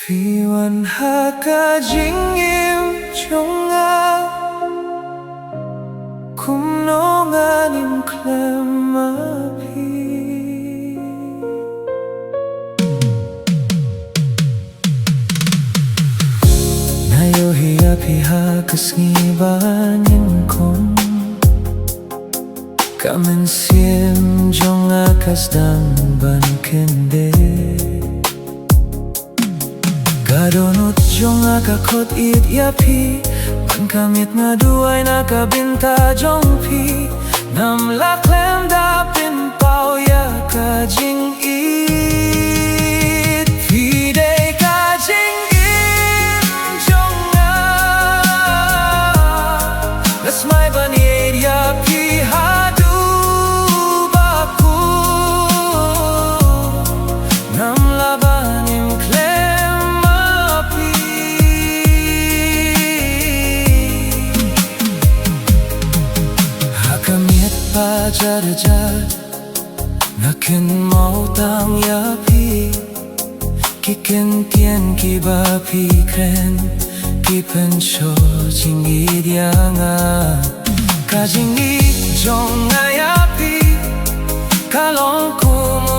VìวันหากาจิงยิมจงอาคุมโนงานิมเคลมมาพีนาโยฮิยาพิหากัสงีบานิมคงKamen siem jong akas dang ban kende Kadonot jong akakot it yapi Ban kamit nga duay nakabinta jong pi Nam laklem da pin pao ya ka jing it Fide ka jing it jong a Las may baniyed yapi hadu baku Nam labanim klem Pajar-jar Nakin mau tang yapi Kikin tien ki ba pi kren Ki pen sho jingi dianga Ka jingi jong nga yapi Kalong kumo